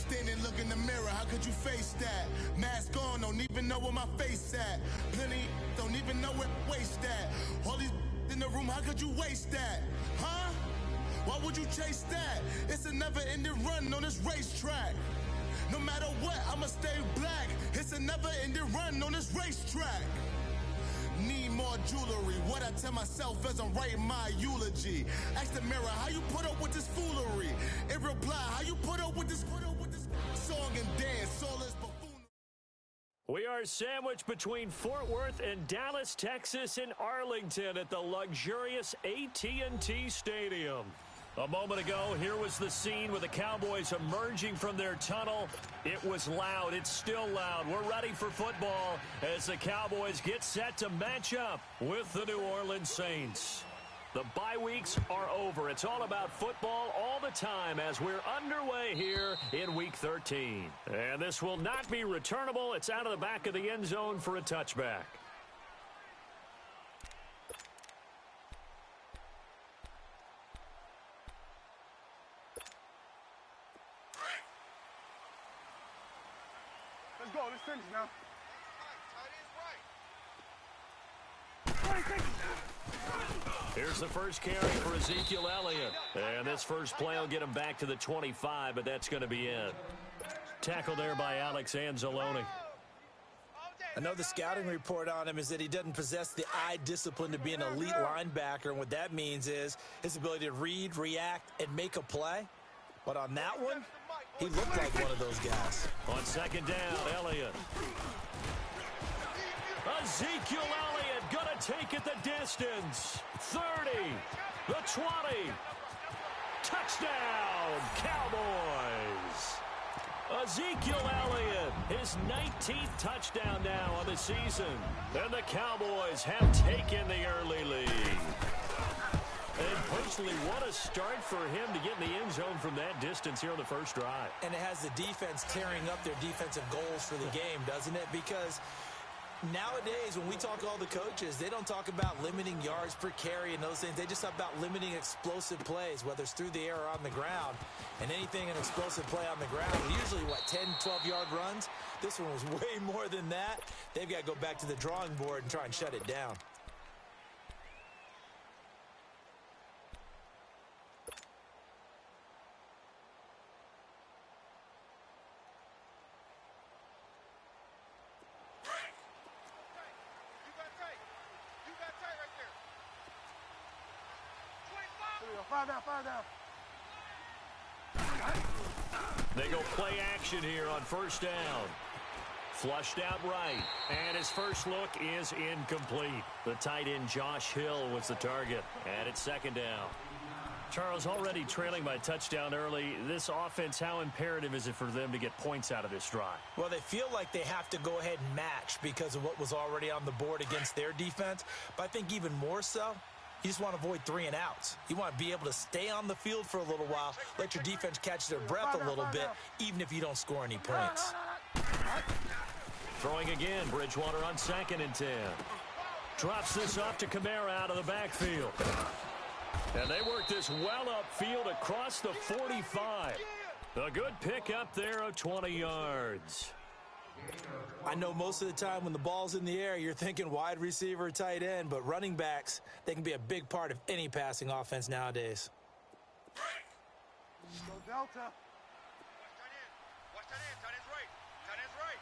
Standing, look in the mirror, how could you face that? Mask on, don't even know where my face at. Plenty, don't even know where waist at. All these in the room, how could you waste that? Huh? Why would you chase that? It's a never-ending run on this racetrack. No matter what, I'ma stay black. It's a never-ending run on this racetrack. Need more jewelry. What I tell myself as I'm writing my eulogy. Ask the mirror, how you put up with this foolery? It reply, how you put up with this song and dance, all this buffoonery. We are sandwiched between Fort Worth and Dallas, Texas, and Arlington at the luxurious AT&T Stadium. A moment ago, here was the scene with the Cowboys emerging from their tunnel. It was loud. It's still loud. We're ready for football as the Cowboys get set to match up with the New Orleans Saints. The bye weeks are over. It's all about football all the time as we're underway here in Week 13. And this will not be returnable. It's out of the back of the end zone for a touchback. Let's go. Let's finish now. Here's the first carry for Ezekiel Elliott. And this first play will get him back to the 25, but that's going to be it. Tackle there by Alex Anzalone. I know the scouting report on him is that he doesn't possess the eye discipline to be an elite linebacker, and what that means is his ability to read, react, and make a play. But on that one, he looked like one of those guys. On second down, Elliott. Ezekiel Elliott going to take it the distance. 30, the 20. Touchdown, Cowboys. Ezekiel Elliott, his 19th touchdown now on the season. And the Cowboys have taken the early lead. And personally, what a start for him to get in the end zone from that distance here on the first drive. And it has the defense tearing up their defensive goals for the game, doesn't it? Because nowadays, when we talk to all the coaches, they don't talk about limiting yards per carry and those things. They just talk about limiting explosive plays, whether it's through the air or on the ground. And anything an explosive play on the ground, usually, 10, 12-yard runs? This one was way more than that. They've got to go back to the drawing board and try and shut it down. Fire down. They go play action here on first down. Flushed out right, and his first look is incomplete. The tight end Josh Hill was the target, and it's second down. Charles, already trailing by touchdown early. This offense, how imperative is it for them to get points out of this drive? Well, they feel like they have to go ahead and match because of what was already on the board against their defense. But I think even more so, you just want to avoid 3 and outs. You want to be able to stay on the field for a little while, let your defense catch their breath a little bit, even if you don't score any points. Throwing again, Bridgewater on 2nd and 10. Drops this off to Kamara out of the backfield. And they work this well upfield across the 45. A good pickup there of 20 yards. I know most of the time when the ball's in the air, you're thinking wide receiver, tight end, but running backs, they can be a big part of any passing offense nowadays. Go Delta. Watch tight end. Tight end's right. Tight end's right.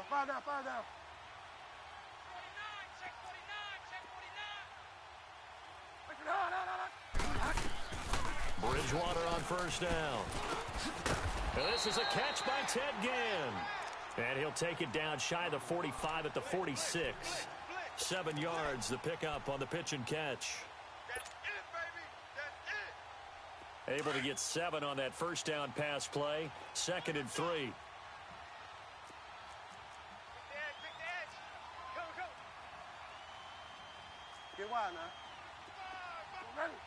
3 down. Fire down. 49. Check 49. Bridgewater on first down. And this is a catch by Ted Ginn. And he'll take it down shy of the 45 at the 46. 7 yards, the pickup on the pitch and catch. That's it, baby. That's it. Able to get 7 on that first down pass play. 2nd and 3. Pick the edge. Go. Get wide now. Go ready.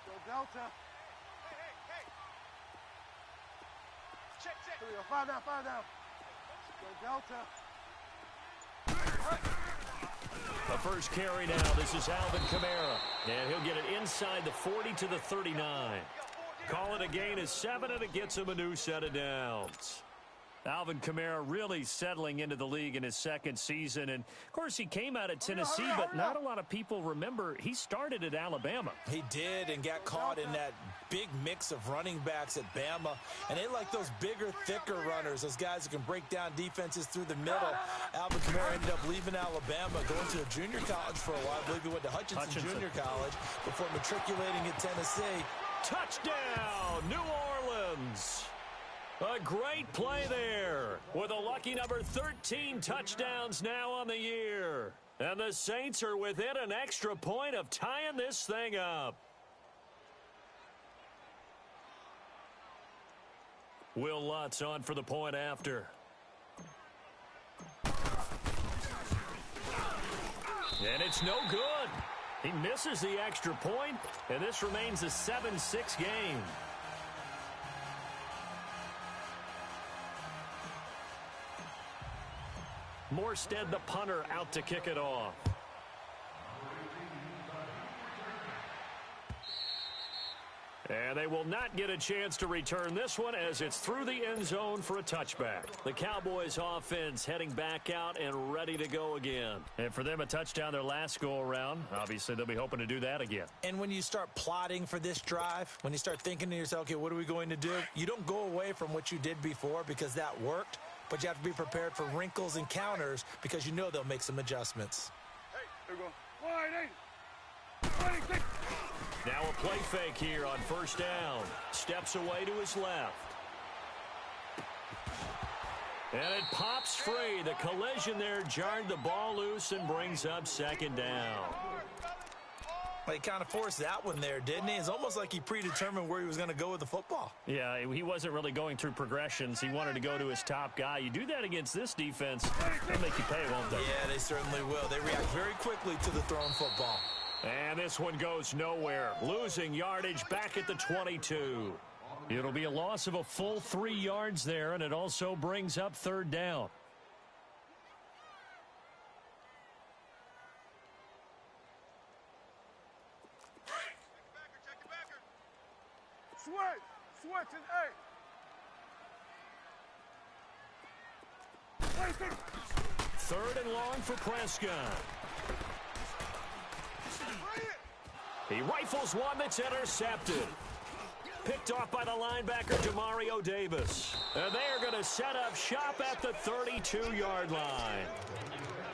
Go Delta. Hey. Check. Fire down. Go Delta. The first carry now. This is Alvin Kamara. And he'll get it inside the 40 to the 39. Call it a gain of 7, and it gets him a new set of downs. Alvin Kamara really settling into the league in his second season. And, of course, he came out of Tennessee, but not a lot of people remember he started at Alabama. He did and got caught in that big mix of running backs at Bama. And they like those bigger, thicker runners, those guys who can break down defenses through the middle. Alvin Kamara ended up leaving Alabama, going to a junior college for a while. I believe he went to Hutchinson Junior College before matriculating at Tennessee. Touchdown, New Orleans. A great play there with a lucky number 13 touchdowns now on the year. And the Saints are within an extra point of tying this thing up. Will Lutz on for the point after. And it's no good. He misses the extra point, and this remains a 7-6 game. Morstead, the punter, out to kick it off. And they will not get a chance to return this one as it's through the end zone for a touchback. The Cowboys offense heading back out and ready to go again. And for them, a touchdown their last go-around. Obviously, they'll be hoping to do that again. And when you start plotting for this drive, when you start thinking to yourself, okay, what are we going to do? You don't go away from what you did before because that worked. But you have to be prepared for wrinkles and counters because you know they'll make some adjustments. Hey, there we go. 180. Now a play fake here on first down. Steps away to his left. And it pops free. The collision there jarred the ball loose and brings up second down. Well, he kind of forced that one there, didn't he? It's almost like he predetermined where he was going to go with the football. Yeah, he wasn't really going through progressions. He wanted to go to his top guy. You do that against this defense, they'll make you pay, won't they? Yeah, they certainly will. They react very quickly to the thrown football. And this one goes nowhere. Losing yardage back at the 22. It'll be a loss of a full 3 yards there, and it also brings up third down. Switch is A. Third and long for Prescott. He rifles one that's intercepted. Picked off by the linebacker, Demario Davis. And they are going to set up shop at the 32-yard line.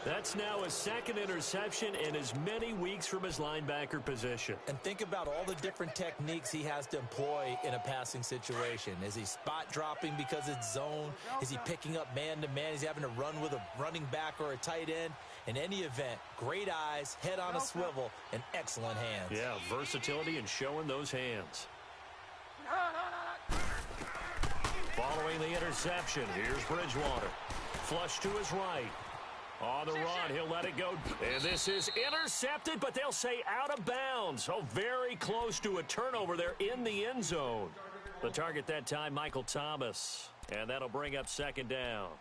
That's now a second interception in as many weeks from his linebacker position. And think about all the different techniques he has to employ in a passing situation. Is he spot dropping because it's zone? Is he picking up man-to-man? Is he having to run with a running back or a tight end? In any event, great eyes, head on a swivel, and excellent hands. Yeah, versatility and showing those hands. Following the interception, here's Bridgewater. Flush to his right. On the run, he'll let it go. And this is intercepted, but they'll say out of bounds. Oh, very close to a turnover there in the end zone. The target that time, Michael Thomas. And that'll bring up second down.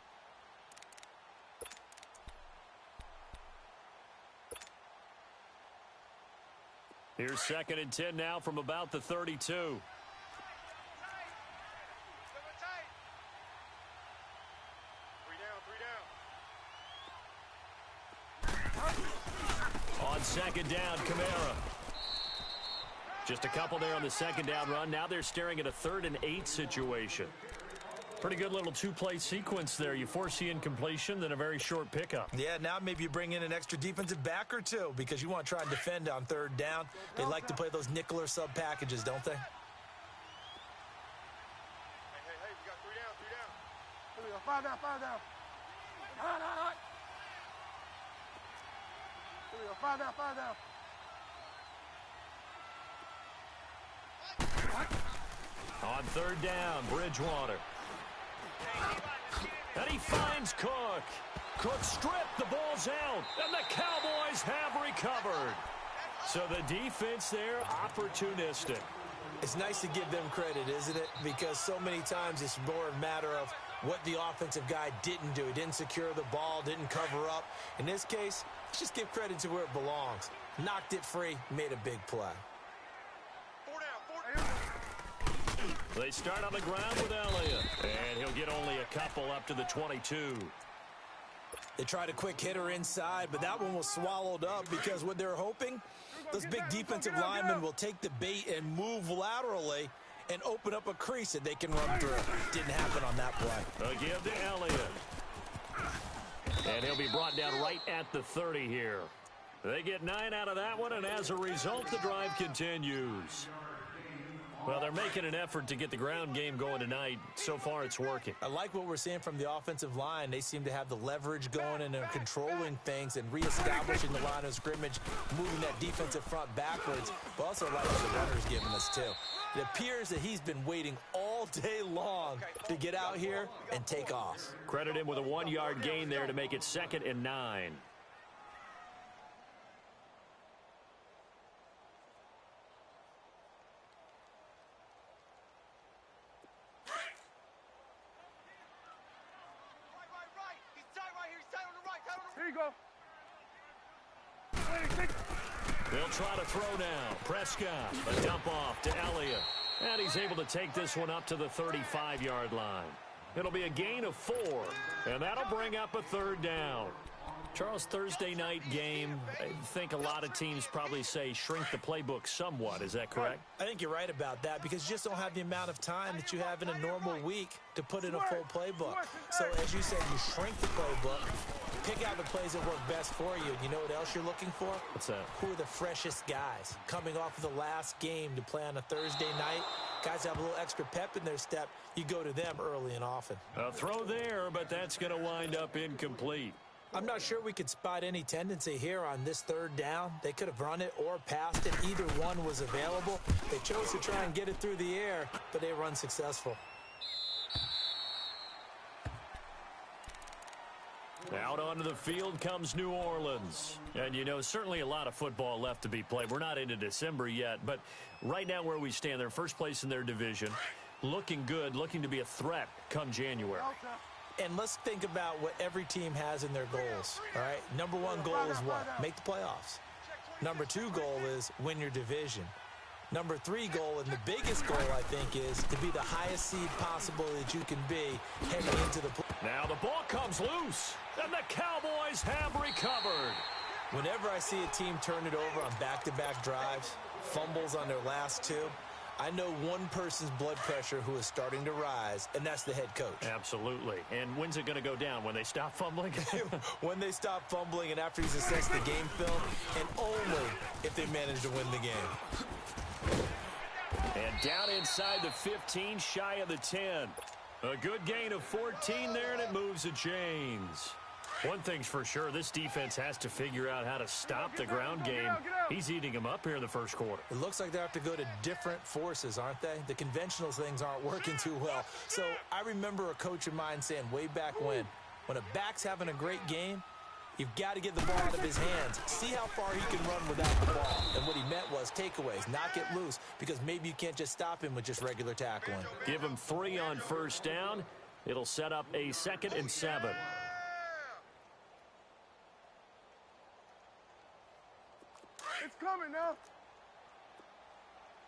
Here's 2nd and 10 now from about the 32. On second down, Kamara. Just a couple there on the second down run. Now they're staring at a 3rd and 8 situation. Pretty good little two-play sequence there. You force the incompletion, then a very short pickup. Yeah, now maybe you bring in an extra defensive back or two because you want to try and defend on 3rd down. They like to play those nickel or sub packages, don't they? Hey, we got 3 down, 3 down. Here we go. 5 down. Here we go. 5 down. On 3rd down, Bridgewater. And he finds Cook. Cook stripped, the ball's out, and the Cowboys have recovered. So the defense there, opportunistic. It's nice to give them credit, isn't it? Because so many times it's more a matter of what the offensive guy didn't do. He didn't secure the ball, didn't cover up. In this case, let's just give credit to where it belongs. Knocked it free, made a big play. 4 down, 4 down. They start on the ground with Elliott, and he'll get only a couple up to the 22. They tried a quick hitter inside, but that one was swallowed up because what they're hoping, those big defensive linemen will take the bait and move laterally and open up a crease that they can run through. Didn't happen on that play. A give to Elliott. And he'll be brought down right at the 30 here. They get 9 out of that one, and as a result, the drive continues. Well, they're making an effort to get the ground game going tonight. So far, it's working. I like what we're seeing from the offensive line. They seem to have the leverage going, and they're controlling things and reestablishing the line of scrimmage, moving that defensive front backwards. But also like what the runner's giving us, too. It appears that he's been waiting all day long to get out here and take off. Credit him with a 1-yard gain there to make it 2nd and 9. Here you go. They'll try to throw now. Prescott, a dump off to Elliott. And he's able to take this one up to the 35-yard line. It'll be a gain of 4, and that'll bring up a 3rd down. Charles, Thursday night game, I think a lot of teams probably say shrink the playbook somewhat. Is that correct? I think you're right about that because you just don't have the amount of time that you have in a normal week to put in a full playbook. So as you said, you shrink the playbook, pick out the plays that work best for you. And you know what else you're looking for? What's that? Who are the freshest guys coming off of the last game to play on a Thursday night? Guys have a little extra pep in their step. You go to them early and often. A throw there, but that's going to wind up incomplete. I'm not sure we could spot any tendency here on this 3rd down. They could have run it or passed it. Either one was available. They chose to try and get it through the air, but they were unsuccessful. Out onto the field comes New Orleans. And, you know, certainly a lot of football left to be played. We're not into December yet, but right now where we stand, they're first place in their division. Looking good, looking to be a threat come January. And let's think about what every team has in their goals, all right? Number 1 goal is what? Make the playoffs. Number 2 goal is win your division. Number 3 goal, and the biggest goal, I think, is to be the highest seed possible that you can be heading into the playoffs. Now the ball comes loose, and the Cowboys have recovered. Whenever I see a team turn it over on back-to-back drives, fumbles on their last 2, I know one person's blood pressure who is starting to rise, and that's the head coach. Absolutely. And when's it going to go down? When they stop fumbling? When they stop fumbling and after he's assessed the game film, and only if they manage to win the game. And down inside the 15, shy of the 10. A good gain of 14 there, and it moves the chains. One thing's for sure, this defense has to figure out how to stop the ground game. He's eating them up here in the first quarter. It looks like they have to go to different forces, aren't they? The conventional things aren't working too well. So I remember a coach of mine saying way back when a back's having a great game, you've got to get the ball out of his hands. See how far he can run without the ball. And what he meant was takeaways, not get loose, because maybe you can't just stop him with just regular tackling. Give him 3 on first down. It'll set up a 2nd and 7. It's coming now.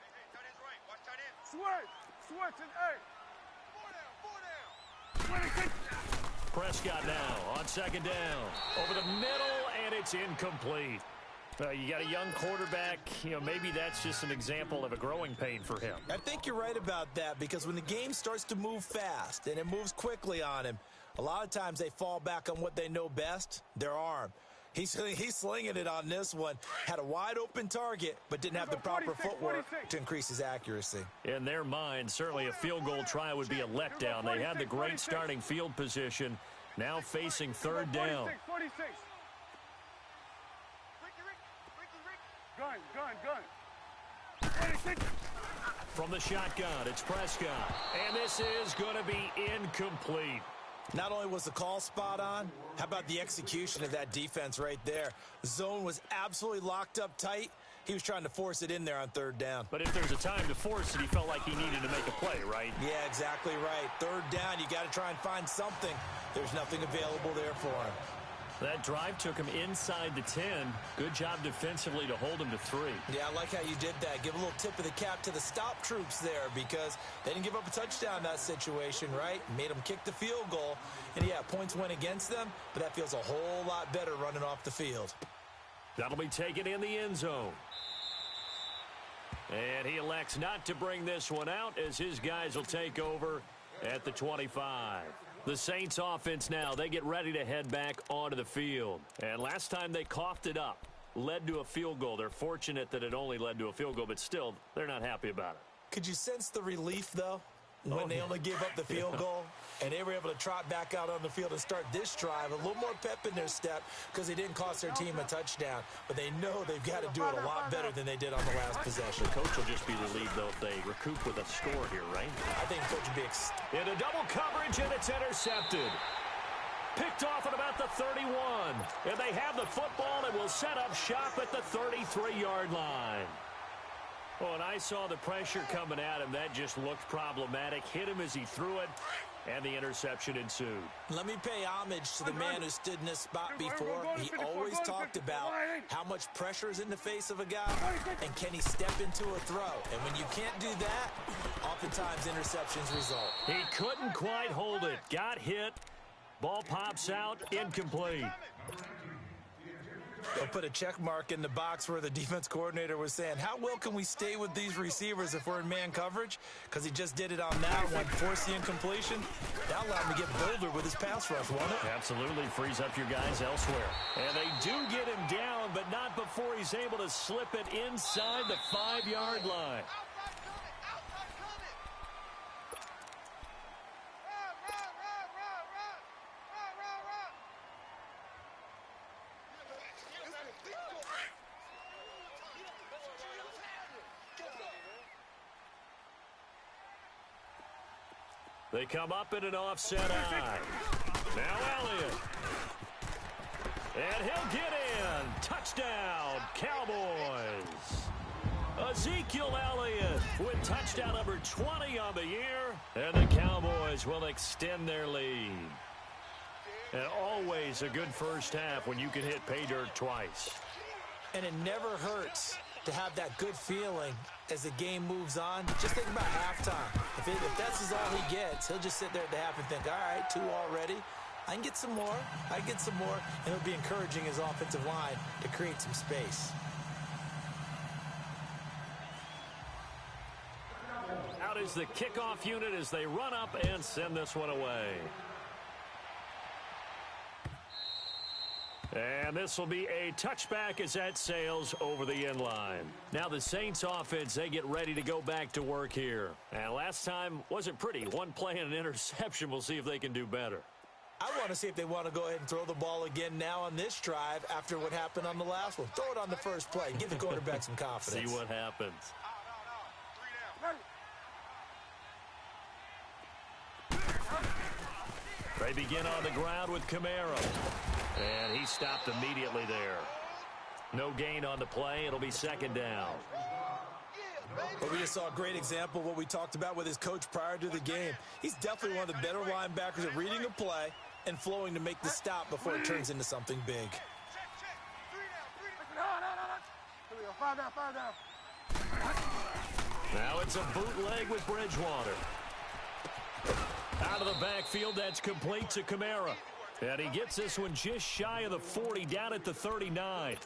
Hey, tight end's right. Watch tight end. Switch and hey. 4 down, 4 down. 26. Prescott now on 2nd down. Over the middle, and it's incomplete. You got a young quarterback. You know, maybe that's just an example of a growing pain for him. I think you're right about that because when the game starts to move fast and it moves quickly on him, a lot of times they fall back on what they know best, their arm. He's slinging it on this one. Had a wide-open target, but didn't have the proper footwork to increase his accuracy. In their mind, certainly a field goal try would be a letdown. They had the great starting field position, now facing 3rd down. 46. Gun. 26. From the shotgun, it's Prescott. And this is going to be incomplete. Not only was the call spot on, how about the execution of that defense right there? Zone was absolutely locked up tight. He was trying to force it in there on third down. But if there's a time to force it, he felt like he needed to make a play, right? Yeah, exactly right. Third down, you got to try and find something. There's nothing available there for him. That drive took him inside the 10. Good job defensively to hold him to 3. Yeah, I like how you did that. Give a little tip of the cap to the stop troops there because they didn't give up a touchdown in that situation, right? Made them kick the field goal. And, yeah, points went against them, but that feels a whole lot better running off the field. That'll be taken in the end zone. And he elects not to bring this one out as his guys will take over at the 25. The Saints offense now, they get ready to head back onto the field. And last time they coughed it up, led to a field goal. They're fortunate that it only led to a field goal, but still, they're not happy about it. Could you sense the relief, though, when they only gave up the field goal? And they were able to trot back out on the field and start this drive. A little more pep in their step because they didn't cost their team a touchdown. But they know they've got to do it a lot better than they did on the last possession. The coach will just be relieved, though, if they recoup with a score here, right? I think Coach will be in a double coverage, and it's intercepted. Picked off at about the 31. And they have the football and will set up shop at the 33-yard line. Oh, and I saw the pressure coming at him. That just looked problematic. Hit him as he threw it, and the interception ensued. Let me pay homage to the man who stood in this spot before. He always talked about how much pressure is in the face of a guy, and can he step into a throw. And when you can't do that, oftentimes interceptions result. He couldn't quite hold it. Got hit. Ball pops out. Incomplete. They'll put a check mark in the box where the defense coordinator was saying, how well can we stay with these receivers if we're in man coverage? Because he just did it on that one, forced the incompletion. That allowed him to get bolder with his pass rush, won't it? Absolutely frees up your guys elsewhere. And they do get him down, but not before he's able to slip it inside the 5-yard line. They come up in an offset eye. Now Elliott. And he'll get in. Touchdown, Cowboys. Ezekiel Elliott with touchdown number 20 on the year. And the Cowboys will extend their lead. And always a good first half when you can hit pay dirt twice. And it never hurts to have that good feeling as the game moves on. Just think about halftime. If that's all he gets, he'll just sit there at the half and think, all right, 2 already. I can get some more. I can get some more. And it'll be encouraging his offensive line to create some space. Out is the kickoff unit as they run up and send this one away. And this will be a touchback as that sails over the end line. Now the Saints offense, they get ready to go back to work here. And last time wasn't pretty. One play and an interception. We'll see if they can do better. I want to see if they want to go ahead and throw the ball again now on this drive after what happened on the last one. Throw it on the first play. Give the quarterback some confidence. See what happens. They begin on the ground with Kamara. And he stopped immediately there. No gain on the play. It'll be second down. But we just saw a great example of what we talked about with his coach prior to the game. He's definitely one of the better linebackers at reading a play and flowing to make the stop before it turns into something big. Now it's a bootleg with Bridgewater. Out of the backfield, that's complete to Kamara. And he gets this one just shy of the 40, down at the 39.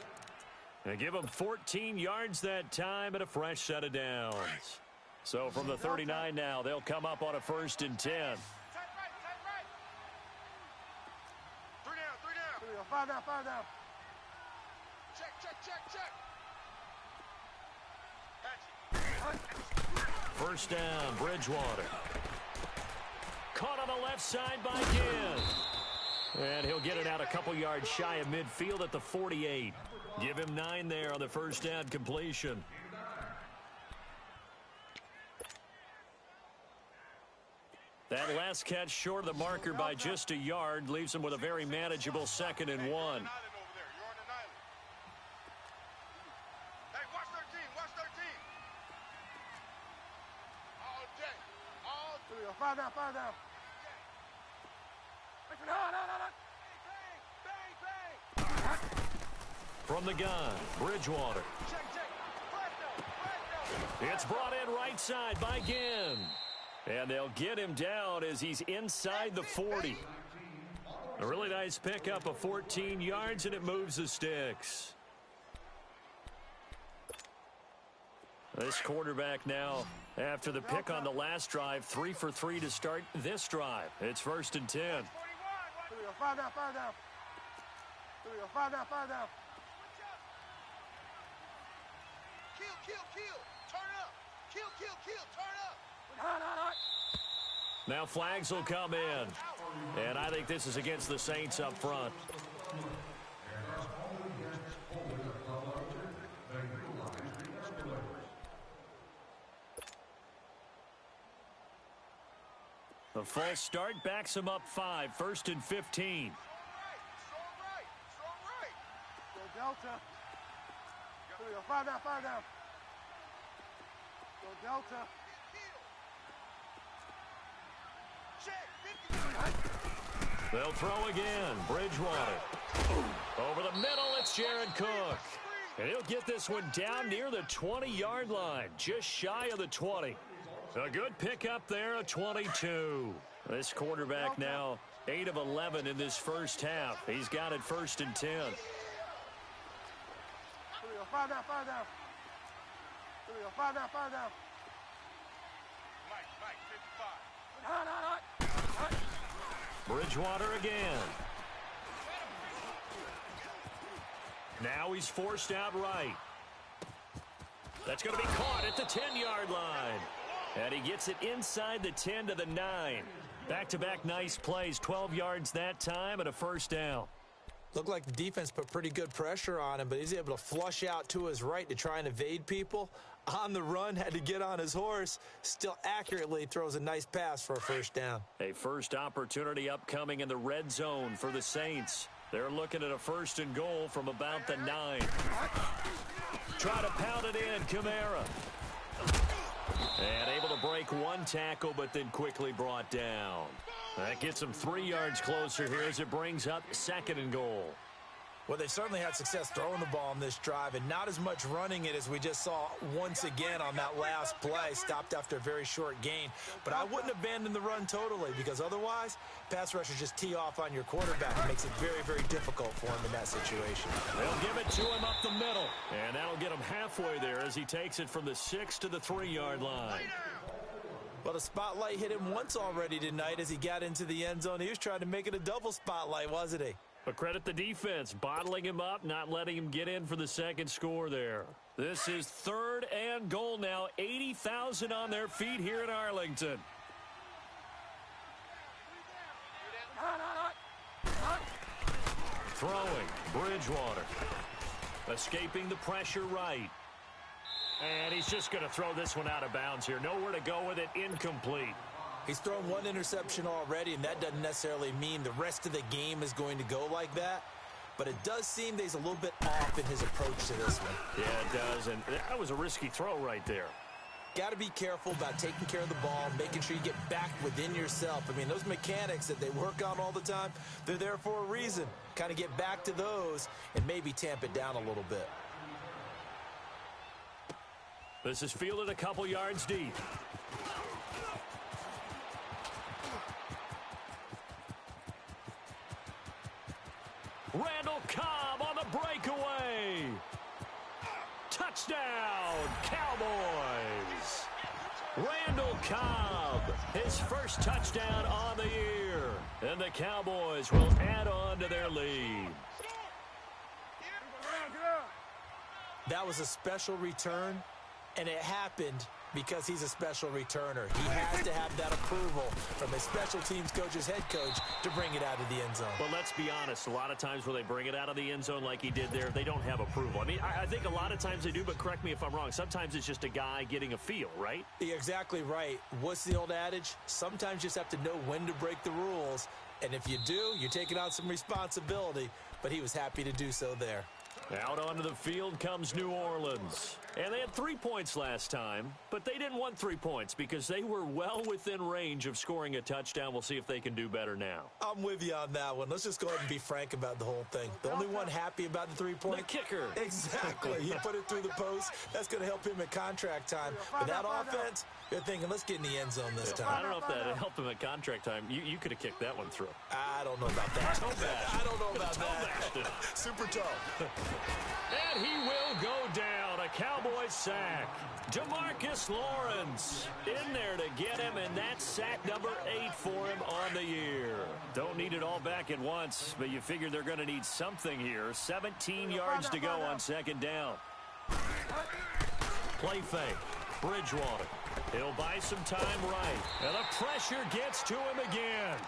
And give him 14 yards that time and a fresh set of downs. So from the 39 now, they'll come up on a 1st and 10. 3 down. 5 down. Check. 1st down, Bridgewater. Caught on the left side by Gibbs. And he'll get it out a couple yards shy of midfield at the 48. Give him 9 there on the 1st down completion. That last catch short of the marker by just a yard leaves him with a very manageable 2nd and 1. Hey, watch Five down, five down. From the gun, Bridgewater. It's brought in right side by Ginn. And they'll get him down as he's inside the 40. A really nice pickup of 14 yards, and it moves the sticks. This quarterback now, after the pick on the last drive, 3 for 3 to start this drive. It's 1st and 10. Five down, five down. Five down, five down. Kill, turn up. Kill, turn up. Now flags will come in. And I think this is against the Saints up front. The false start backs him up 5, 1st and 15. Strong right. Go Delta. Five down, five down. Go Delta. They'll throw again. Bridgewater. Over the middle, it's Jared Cook. And he'll get this one down near the 20-yard line, just shy of the 20. A good pickup there, a 22. This quarterback now 8 of 11 in this first half. He's got it 1st and 10. Five down, five down. Five down, five down. Mike, 55. Bridgewater again. Now he's forced out right. That's going to be caught at the 10-yard line. And he gets it inside the 10 to the 9. Back-to-back nice plays, 12 yards that time and a 1st down. Looked like the defense put pretty good pressure on him, but he's able to flush out to his right to try and evade people. On the run, had to get on his horse. Still accurately throws a nice pass for a 1st down. A first opportunity upcoming in the red zone for the Saints. They're looking at a 1st and goal from about the 9. Try to pound it in, Kamara. And able to break one tackle, but then quickly brought down. That gets him 3 yards closer here as it brings up 2nd and goal. Well, they've certainly had success throwing the ball on this drive, and not as much running it as we just saw once again on that last play. Stopped after a very short gain. But I wouldn't abandon the run totally, because otherwise, pass rushers just tee off on your quarterback. It makes it very, very difficult for him in that situation. They'll give it to him up the middle, and that'll get him halfway there as he takes it from the 6 to the 3-yard line. Well, the spotlight hit him once already tonight as he got into the end zone. He was trying to make it a double spotlight, wasn't he? But credit the defense, bottling him up, not letting him get in for the 2nd score there. This is 3rd and goal now. 80,000 on their feet here in Arlington. Throwing, Bridgewater. Escaping the pressure right. And he's just going to throw this one out of bounds here. Nowhere to go with it, incomplete. He's thrown one interception already, and that doesn't necessarily mean the rest of the game is going to go like that. But it does seem that he's a little bit off in his approach to this one. Yeah, it does, and that was a risky throw right there. Got to be careful about taking care of the ball, making sure you get back within yourself. I mean, those mechanics that they work on all the time, they're there for a reason. Kind of get back to those and maybe tamp it down a little bit. This is fielded a couple yards deep. Randall Cobb on the breakaway. Touchdown, Cowboys. Randall Cobb, his first touchdown on the year. And the Cowboys will add on to their lead. That was a special return, and it happened because he's a special returner. He has to have that approval from his special teams coach's head coach to bring it out of the end zone. But let's be honest, a lot of times when they bring it out of the end zone like he did there, they don't have approval. I mean, I think a lot of times they do, but correct me if I'm wrong. Sometimes it's just a guy getting a feel, right? You're exactly right. What's the old adage? Sometimes you just have to know when to break the rules. And if you do, you're taking on some responsibility. But he was happy to do so there. Out onto the field comes New Orleans. And they had 3 points last time, but they didn't want 3 points because they were well within range of scoring a touchdown. We'll see if they can do better now. I'm with you on that one. Let's just go ahead and be frank about the whole thing. The only one happy about the 3-point. The kicker. Exactly. He put it through the post. That's going to help him at contract time. But that offense, you're thinking, let's get in the end zone this time. I don't know if that helped him at contract time. You could have kicked that one through. I don't know about that. I don't know about that. Super tough. And he will go down. A Cowboys sack. DeMarcus Lawrence in there to get him, and that's sack number 8 for him on the year. Don't need it all back at once, but you figure they're going to need something here. 17 yards to go on second down. Play fake. Bridgewater. He'll buy some time right. And the pressure gets to him again.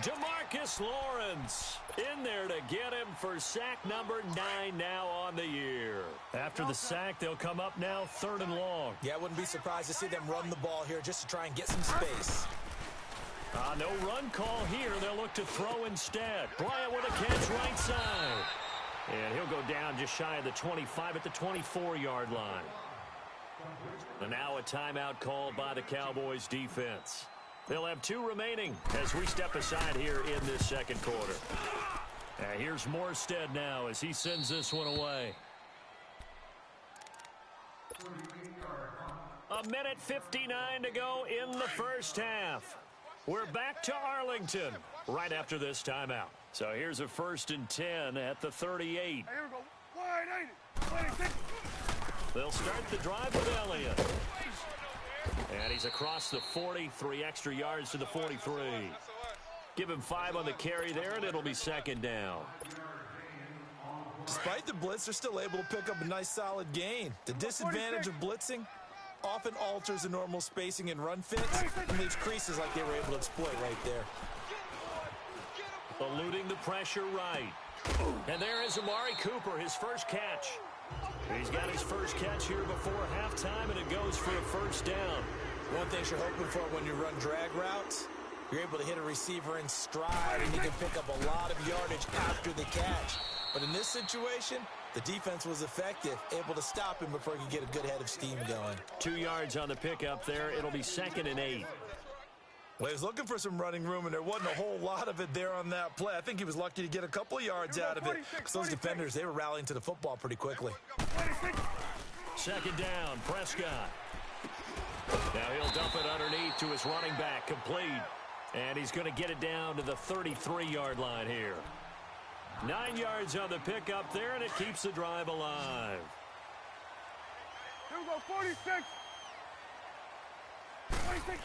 DeMarcus Lawrence in there to get him for sack number 9 now on the year. After the sack, they'll come up now 3rd and long. Yeah, I wouldn't be surprised to see them run the ball here just to try and get some space. No run call here. They'll look to throw instead. Bryant with a catch right side. And he'll go down just shy of the 25 at the 24-yard line. And now a timeout called by the Cowboys defense. They'll have 2 remaining as we step aside here in this second quarter. Here's Morstead now as he sends this one away. 1:59 to go in the first half. We're back to Arlington right after this timeout. So here's a 1st and 10 at the 38. Hey, here we go. Wide 80. They'll start the drive with Elliott. And he's across the 40, 3 extra yards to the 43. Give him 5 on the carry there, and it'll be second down. Despite the blitz, they're still able to pick up a nice solid gain. The disadvantage of blitzing often alters the normal spacing and run fits and leaves creases like they were able to exploit right there. Eluding the pressure right. And there is Amari Cooper, his first catch. He's got his first catch here before halftime, and it goes for a first down. One thing you're hoping for when you run drag routes, you're able to hit a receiver in stride, and you can pick up a lot of yardage after the catch. But in this situation, the defense was effective, able to stop him before he could get a good head of steam going. 2 yards on the pickup there. It'll be 2nd and 8. Well, he was looking for some running room, and there wasn't a whole lot of it there on that play. I think he was lucky to get a couple of yards out of it, because those defenders, they were rallying to the football pretty quickly. 2nd down, Prescott. Now he'll dump it underneath to his running back, complete. And he's going to get it down to the 33-yard line here. 9 yards on the pickup there, and it keeps the drive alive. Here we go, 46. 46.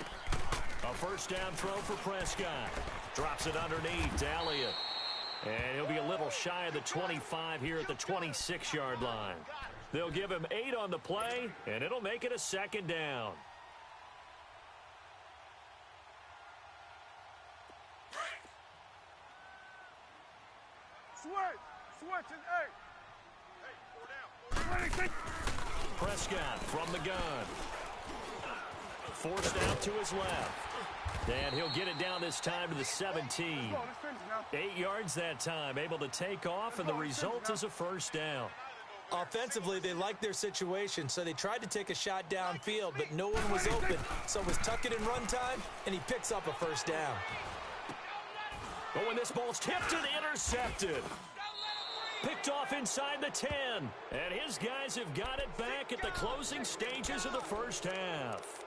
A first down throw for Prescott. Drops it underneath to Elliott. And he'll be a little shy of the 25 here at the 26-yard line. They'll give him 8 on the play, and it'll make it a second down. Switch is 8. 26. Prescott from the gun. Forced out to his left. And he'll get it down this time to the 17. 8 yards that time, able to take off, and the result is a first down. Offensively, they liked their situation, so they tried to take a shot downfield, but no one was open. So it was tuck it in run time, and he picks up a first down. But when this ball's tipped and intercepted. Picked off inside the 10. And his guys have got it back at the closing stages of the first half.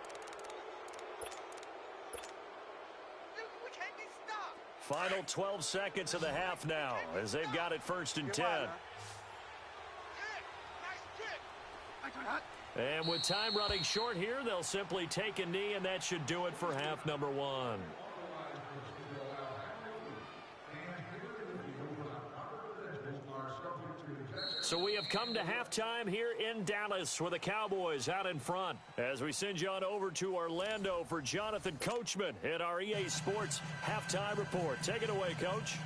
Final 12 seconds of the half now as they've got it 1st and 10. And with time running short here, they'll simply take a knee, and that should do it for half number 1. So we have come to halftime here in Dallas with the Cowboys out in front. As we send you on over to Orlando for Jonathan Coachman in our EA Sports Halftime Report. Take it away, Coach.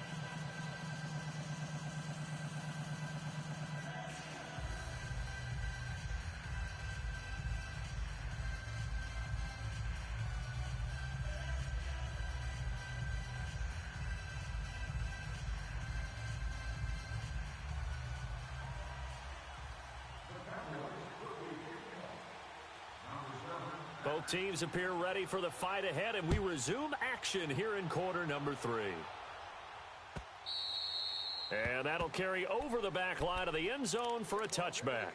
Both teams appear ready for the fight ahead, and we resume action here in quarter number 3. And that'll carry over the back line of the end zone for a touchback.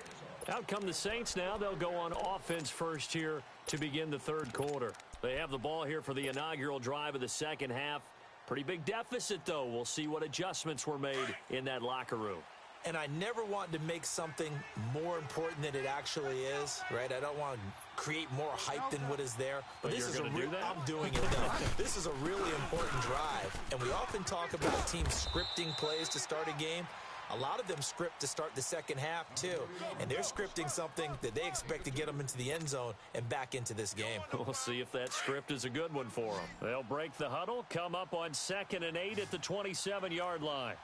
Out come the Saints now. They'll go on offense first here to begin the third quarter. They have the ball here for the inaugural drive of the second half. Pretty big deficit, though. We'll see what adjustments were made in that locker room. And I never want to make something more important than it actually is, right? I don't want to create more hype than what is there. But this is I'm doing it, though. This is a really important drive. And we often talk about teams scripting plays to start a game. A lot of them script to start the second half, too. And they're scripting something that they expect to get them into the end zone and back into this game. We'll see if that script is a good one for them. They'll break the huddle, come up on 2nd and 8 at the 27-yard line.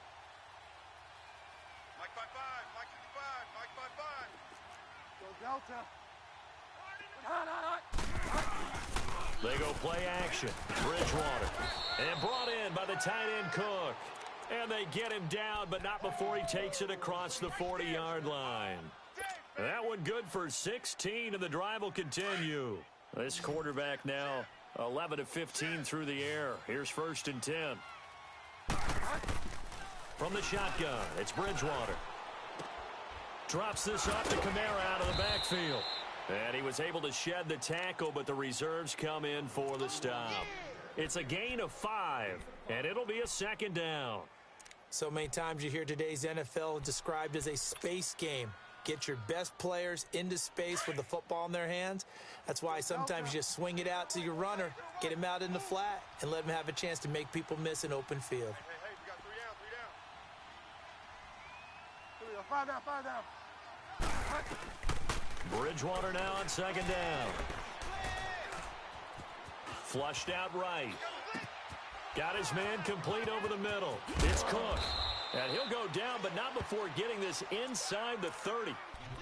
Mike 5-5, Mike 55, Mike 5-5. Go Delta. They go play action. Bridgewater. And brought in by the tight end Cook. And they get him down, but not before he takes it across the 40-yard line. That one good for 16, and the drive will continue. This quarterback now 11 of 15 through the air. Here's 1st and 10. From the shotgun, it's Bridgewater. Drops this up to Kamara out of the backfield. And he was able to shed the tackle, but the reserves come in for the stop. It's a gain of 5, and it'll be a 2nd down. So many times you hear today's NFL described as a space game. Get your best players into space with the football in their hands. That's why sometimes you just swing it out to your runner, get him out in the flat, and let him have a chance to make people miss an open field. Hey, we got 3 down, 3 down. Bridgewater now on 2nd down. Flushed out right. Got his man complete over the middle. It's Cook. And he'll go down, but not before getting this inside the 30.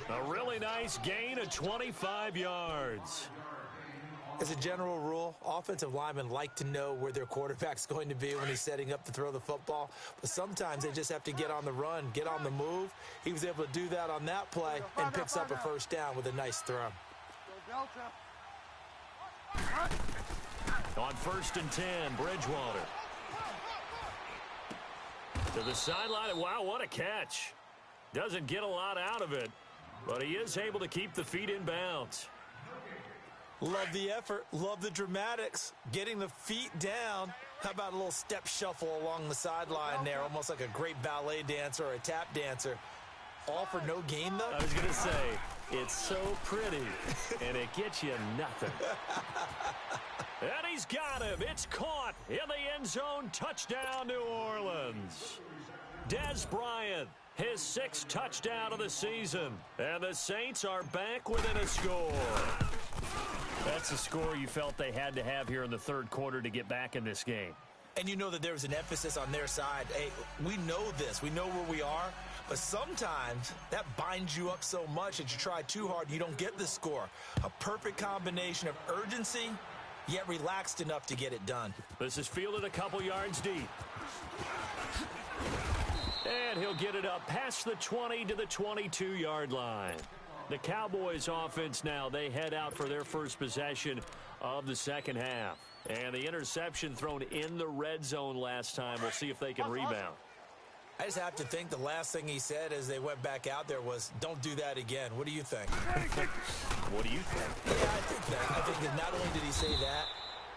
A really nice gain of 25 yards. As a general rule, offensive linemen like to know where their quarterback's going to be when he's setting up to throw the football. But sometimes they just have to get on the run, get on the move. He was able to do that on that play and picks up a 1st down with a nice throw. Go Delta. On 1st and 10, Bridgewater. To the sideline. Wow, what a catch. Doesn't get a lot out of it, but he is able to keep the feet in bounds. Love the effort. Love the dramatics. Getting the feet down. How about a little step shuffle along the sideline there, almost like a great ballet dancer or a tap dancer. All for no gain, though? I was going to say, it's so pretty, and it gets you nothing. And he's got him. It's caught in the end zone. Touchdown, New Orleans. Dez Bryant, his 6th touchdown of the season. And the Saints are back within a score. That's a score you felt they had to have here in the third quarter to get back in this game. And you know that there was an emphasis on their side. Hey, we know this. We know where we are. But sometimes that binds you up so much that you try too hard, you don't get the score. A perfect combination of urgency, yet relaxed enough to get it done. This is fielded a couple yards deep. And he'll get it up past the 20 to the 22-yard line. The Cowboys offense now, they head out for their first possession of the second half. And the interception thrown in the red zone last time. We'll see if they can rebound. I just have to think the last thing he said as they went back out there was, don't do that again. What do you think? What do you think? Yeah, I think that. I think that not only did he say that,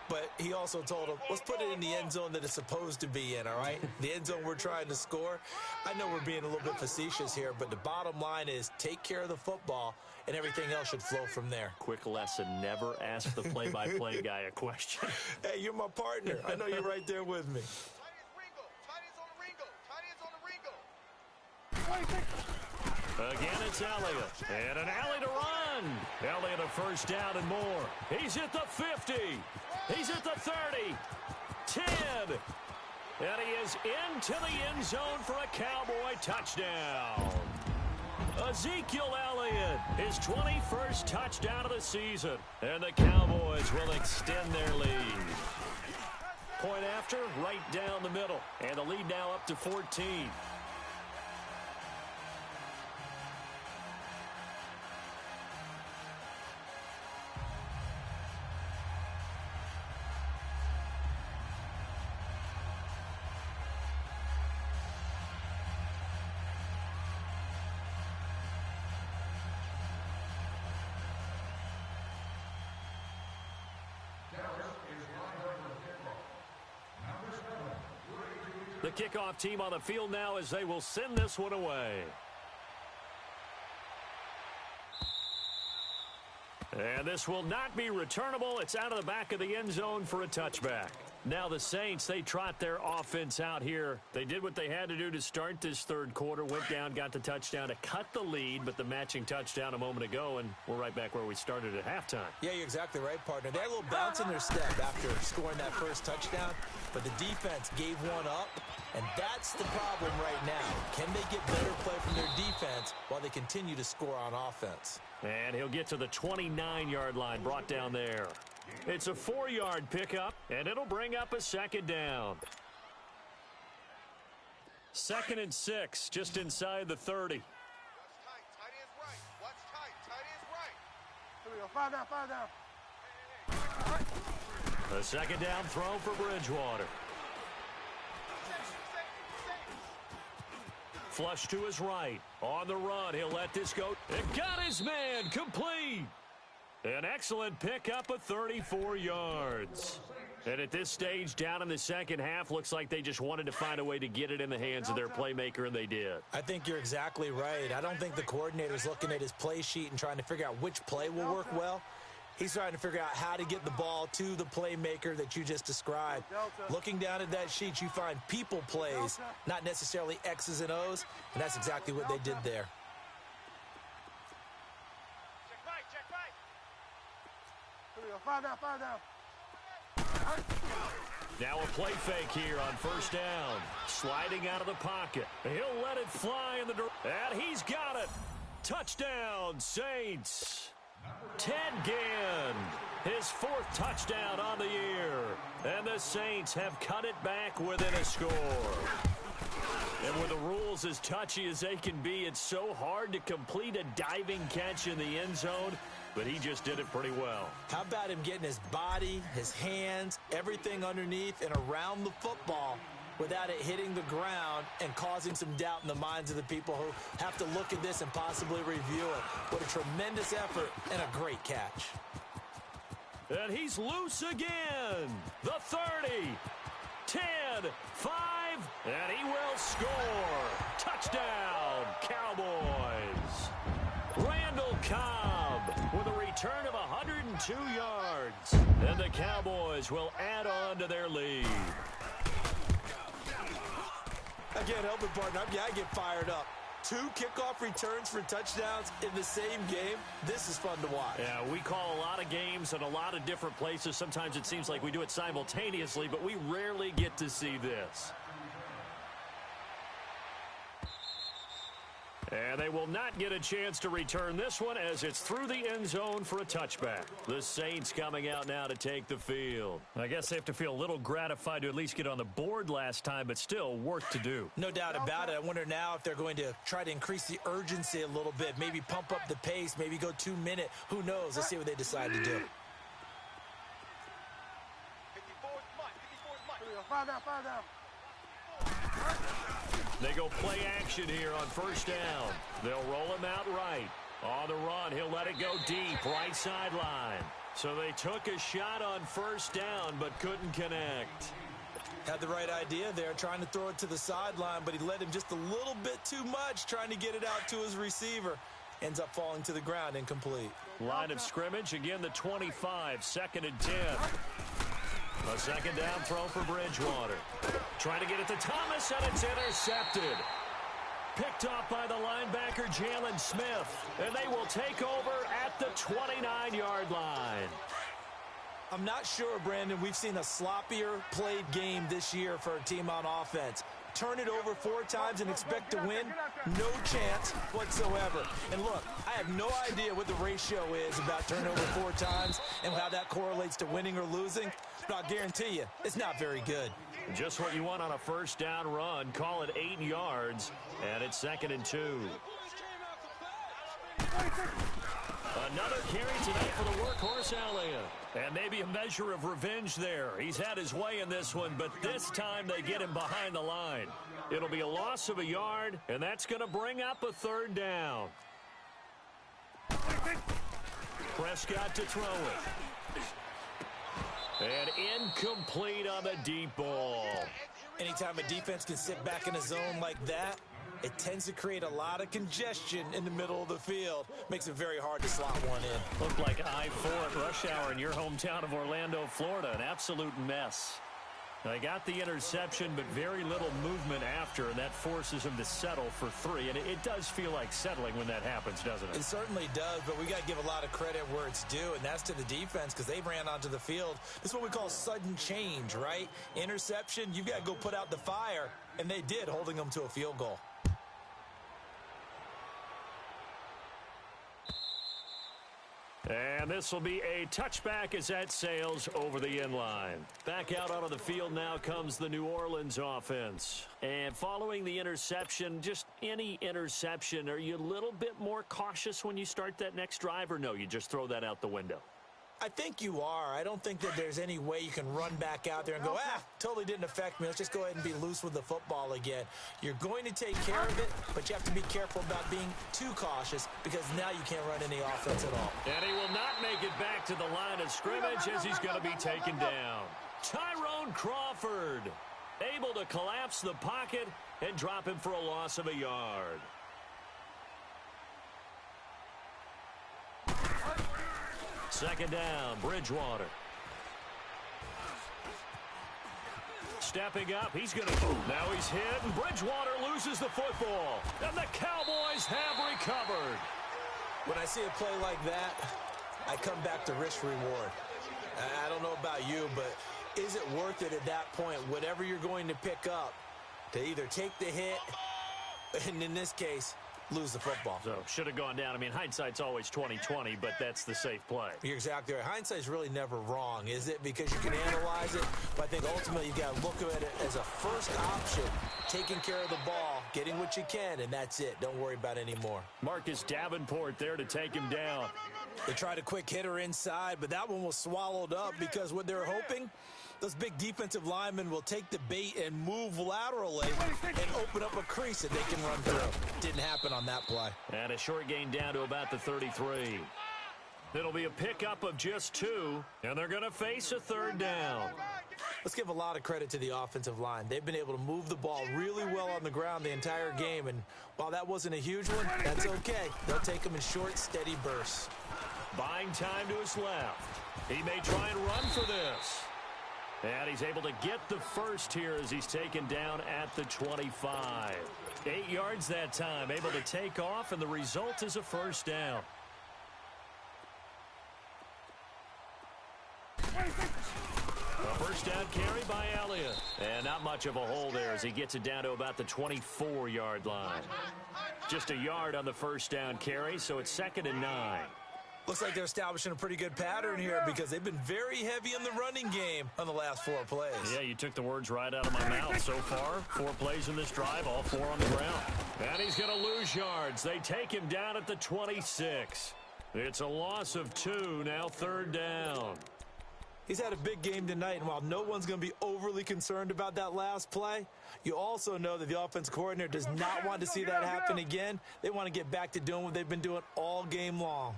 but he also told him, let's put it in the end zone that it's supposed to be in, all right? The end zone we're trying to score. I know we're being a little bit facetious here, but the bottom line is take care of the football, and everything else should flow from there. Quick lesson, never ask the play-by-play guy a question. Hey, you're my partner. I know you're right there with me. Again, it's Elliott. And an alley to run. Elliott a 1st down and more. He's at the 50. He's at the 30. 10. And he is into the end zone for a Cowboy touchdown. Ezekiel Elliott, his 21st touchdown of the season. And the Cowboys will extend their lead. Point after, right down the middle. And the lead now up to 14. The kickoff team on the field now as they will send this one away. And this will not be returnable. It's out of the back of the end zone for a touchback. Now the Saints, they trot their offense out here. They did what they had to do to start this third quarter. Went down, got the touchdown to cut the lead, but the matching touchdown a moment ago, and we're right back where we started at halftime. Yeah, you're exactly right, partner. They had a little bounce in their step after scoring that first touchdown, but the defense gave one up, and that's the problem right now. Can they get better play from their defense while they continue to score on offense? And he'll get to the 29-yard line, brought down there. It's a 4-yard pickup, and it'll bring up a second down. 2nd and 6, just inside the 30. Watch tight. Tight ends right. Watch tight. Tight ends right. Here we go. 5 down. A second down throw for Bridgewater. Flush to his right. On the run, he'll let this go. It got his man complete. An excellent pickup of 34 yards. And at this stage, down in the second half, looks like they just wanted to find a way to get it in the hands of their playmaker, and they did. I think you're exactly right. I don't think the coordinator's looking at his play sheet and trying to figure out which play will work well. He's trying to figure out how to get the ball to the playmaker that you just described. Looking down at that sheet, you find people plays, not necessarily X's and O's, and that's exactly what they did there. Check right. Here we go. 5 down. Now a play fake here on first down. Sliding out of the pocket. He'll let it fly in the direction. And he's got it. Touchdown, Saints. Ted Ginn, his 4th touchdown on the year. And the Saints have cut it back within a score. And with the rules as touchy as they can be, it's so hard to complete a diving catch in the end zone, but he just did it pretty well. How about him getting his body, his hands, everything underneath and around the football without it hitting the ground and causing some doubt in the minds of the people who have to look at this and possibly review it. What a tremendous effort and a great catch. And he's loose again. The 30, 10, 5, and he will score. Touchdown, Cowboys. Randall Cobb with a return of 102 yards. And the Cowboys will add on to their lead. I can't help it, partner. I get fired up. 2 kickoff returns for touchdowns in the same game. This is fun to watch. Yeah, we call a lot of games in a lot of different places. Sometimes it seems like we do it simultaneously, but we rarely get to see this. And they will not get a chance to return this one as it's through the end zone for a touchback. The Saints coming out now to take the field. I guess they have to feel a little gratified to at least get on the board last time, but still work to do. No doubt about it. I wonder now if they're going to try to increase the urgency a little bit, maybe pump up the pace, maybe go 2-minute. Who knows? Let's see what they decide to do. 54 Here we go. 5 down. They go play action here on first down. They'll roll him out right. On the run, he'll let it go deep, right sideline. So they took a shot on first down, but couldn't connect. Had the right idea there, trying to throw it to the sideline, but he let him just a little bit too much, trying to get it out to his receiver. Ends up falling to the ground, incomplete. Line of scrimmage, again the 25, 2nd and 10. A second down throw for Bridgewater. Trying to get it to Thomas, and it's intercepted. Picked off by the linebacker, Jalen Smith. And they will take over at the 29-yard line. I'm not sure, Brandon, we've seen a sloppier played game this year for a team on offense. Turn it over 4 times and expect to win? No chance whatsoever. And look, I have no idea what the ratio is about turnover 4 times and how that correlates to winning or losing, but I'll guarantee you, it's not very good. Just what you want on a first down run. Call it 8 yards, and it's 2nd and 2. Another carry tonight for the workhorse Elliott. And maybe a measure of revenge there. He's had his way in this one, but this time they get him behind the line. It'll be a loss of a yard, and that's going to bring up a 3rd down. Prescott to throw it. And incomplete on the deep ball. Anytime a defense can sit back in a zone like that, it tends to create a lot of congestion in the middle of the field. Makes it very hard to slot one in. Looked like I-4 at rush hour in your hometown of Orlando, Florida. An absolute mess. They got the interception, but very little movement after, and that forces him to settle for 3. And it does feel like settling when that happens, doesn't it? It certainly does, but we got to give a lot of credit where it's due, and that's to the defense because they ran onto the field. This is what we call sudden change, right? Interception, you've got to go put out the fire, and they did, holding them to a field goal. And this will be a touchback as that sails over the end line. Back out onto the field now comes the New Orleans offense. And following the interception, just any interception, are you a little bit more cautious when you start that next drive, or no, you just throw that out the window? I think you are. I don't think that there's any way you can run back out there and go, totally didn't affect me. Let's just go ahead and be loose with the football again. You're going to take care of it, but you have to be careful about being too cautious because now you can't run any offense at all. And he will not make it back to the line of scrimmage as he's going to be taken down. Tyrone Crawford able to collapse the pocket and drop him for a loss of a yard. Second down, Bridgewater. Stepping up, he's going to move. Now he's hit, and Bridgewater loses the football. And the Cowboys have recovered. When I see a play like that, I come back to risk-reward. I don't know about you, but is it worth it at that point, whatever you're going to pick up, to either take the hit, and in this case, lose the football? So should have gone down. I mean, hindsight's always 20/20, but that's the safe play. You're exactly right. Hindsight's really never wrong, is it? Because you can analyze it, but I think ultimately you got to look at it as a first option, taking care of the ball, getting what you can, and that's it. Don't worry about any more. Marcus Davenport there to take him down. They tried a quick hitter inside, but that one was swallowed up because what they're hoping, those big defensive linemen will take the bait and move laterally and open up a crease that they can run through. Didn't happen on that play. And a short gain down to about the 33. It'll be a pickup of just 2, and they're going to face a third down. Let's give a lot of credit to the offensive line. They've been able to move the ball really well on the ground the entire game, and while that wasn't a huge one, that's okay. They'll take them in short, steady bursts. Buying time to his left. He may try and run for this. And he's able to get the first here as he's taken down at the 25. 8 yards that time, able to take off, and the result is a first down. A first down carry by Elliott. And not much of a hole there as he gets it down to about the 24-yard line. Just a yard on the first down carry, so it's 2nd and 9. Looks like they're establishing a pretty good pattern here because they've been very heavy in the running game on the last 4 plays. Yeah, you took the words right out of my mouth. So far, 4 plays in this drive, all 4 on the ground. And he's going to lose yards. They take him down at the 26. It's a loss of 2, now 3rd down. He's had a big game tonight, and while no one's going to be overly concerned about that last play, you also know that the offense coordinator does not want to see that happen again. They want to get back to doing what they've been doing all game long.